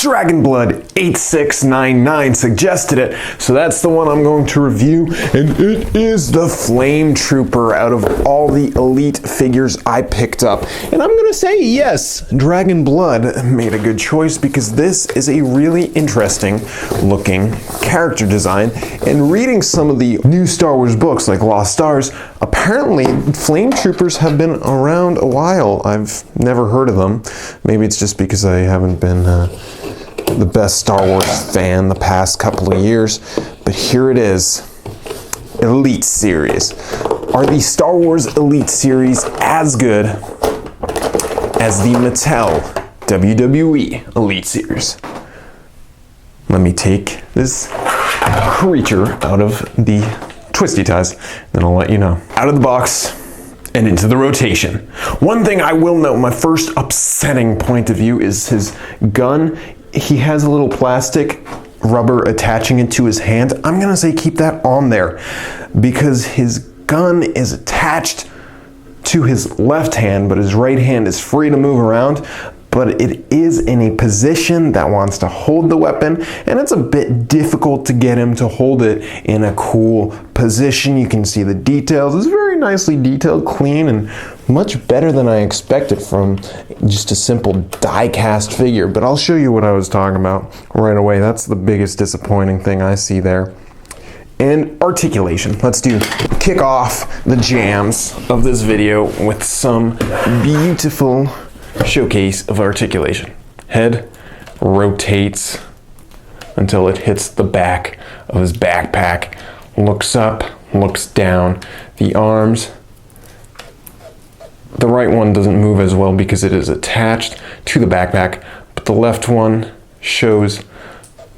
Dragonblood 8699 suggested it, so that's the one I'm going to review, and it is the Flametrooper out of all the Elite figures I picked up. And I'm gonna say yes, Dragonblood made a good choice because this is a really interesting looking character design. And reading some of the new Star Wars books like Lost Stars, apparently Flametroopers have been around a while. I've never heard of them. Maybe it's just because I haven't been the best Star Wars fan the past couple of years, but here it is. Elite series. Are the Star Wars Elite series as good as the Mattel WWE Elite series? Let me take this creature out of the twisty ties, then I'll let you know. Out of the box and into the rotation. One thing I will note, my first upsetting point of view is his gun. He has a little plastic rubber attaching it to his hand. I'm gonna say keep that on there because his gun is attached to his left hand, but his right hand is free to move around. But it is in a position that wants to hold the weapon, and it's a bit difficult to get him to hold it in a cool position. You can see the details. It's very nicely detailed, clean, and much better than I expected from just a simple die-cast figure. But I'll show you what I was talking about right away. That's the biggest disappointing thing I see there. And articulation. Let's kick off the jams of this video with some beautiful showcase of articulation. Head rotates until it hits the back of his backpack. Looks up, looks down. The arms, the right one doesn't move as well because it is attached to the backpack, but the left one shows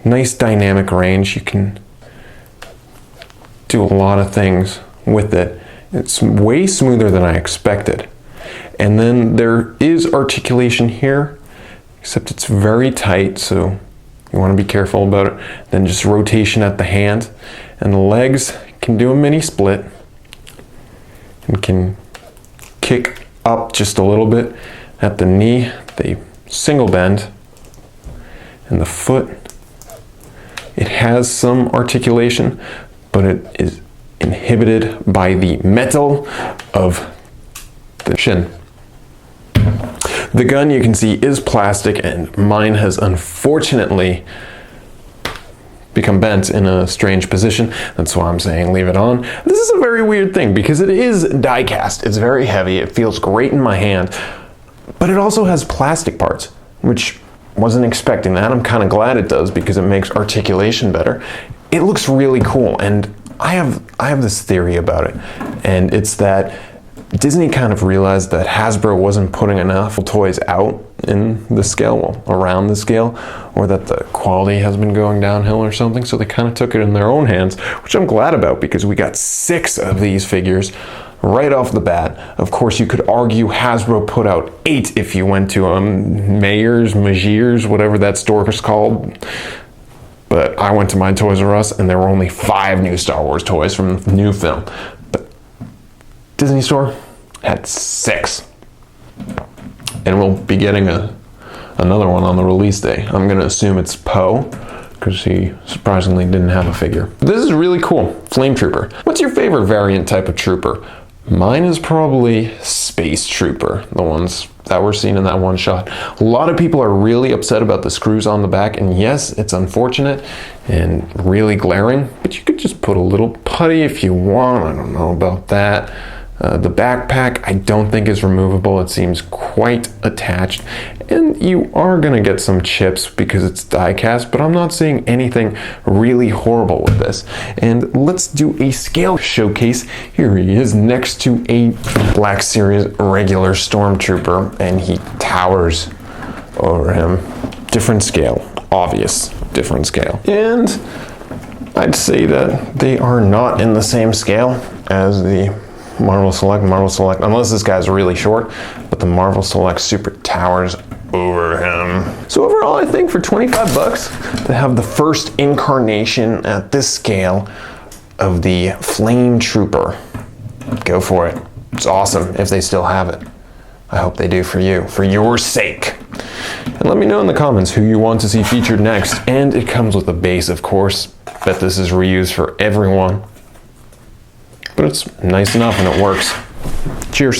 nice dynamic range. You can do a lot of things with it. It's way smoother than I expected. And then there is articulation here, except it's very tight, so you want to be careful about it. Then just rotation at the hand, and the legs can do a mini split and can kick up just a little bit. At the knee, they single bend, and the foot, it has some articulation, but it is inhibited by the metal of the shin. The gun, you can see, is plastic, and mine has unfortunately become bent in a strange position. That's why I'm saying leave it on. This is a very weird thing because it is die cast. It's very heavy. It feels great in my hand, but it also has plastic parts, which wasn't expecting that. I'm kind of glad it does because it makes articulation better. It looks really cool, and I have this theory about it, and it's that Disney kind of realized that Hasbro wasn't putting enough toys out in the scale, well, around the scale, or that the quality has been going downhill or something, so they kind of took it in their own hands, which I'm glad about because we got 6 of these figures right off the bat. Of course, you could argue Hasbro put out 8 if you went to Majer's, whatever that store is called. But I went to my Toys R Us and there were only 5 new Star Wars toys from the new film. But Disney Store had 6. And we'll be getting another one on the release day. I'm gonna assume it's Poe, because he surprisingly didn't have a figure. This is really cool, Flametrooper. What's your favorite variant type of trooper? Mine is probably Space Trooper, the ones that were seen in that one shot. A lot of people are really upset about the screws on the back, and yes, it's unfortunate and really glaring, but you could just put a little putty if you want. I don't know about that. The backpack I don't think is removable. It seems quite attached, and you are gonna get some chips because it's die cast, but I'm not seeing anything really horrible with this. And let's do a scale showcase. Here he is next to a Black Series regular Stormtrooper, and he towers over him. Different scale, obvious different scale. And I'd say that they are not in the same scale as the Marvel Select, unless this guy's really short, but the Marvel Select super towers over him. So overall, I think for 25 bucks to have the first incarnation at this scale of the Flametrooper, go for it. It's awesome if they still have it. I hope they do for you, for your sake. And let me know in the comments who you want to see featured next. And it comes with a base, of course. Bet this is reused for everyone. But it's nice enough and it works.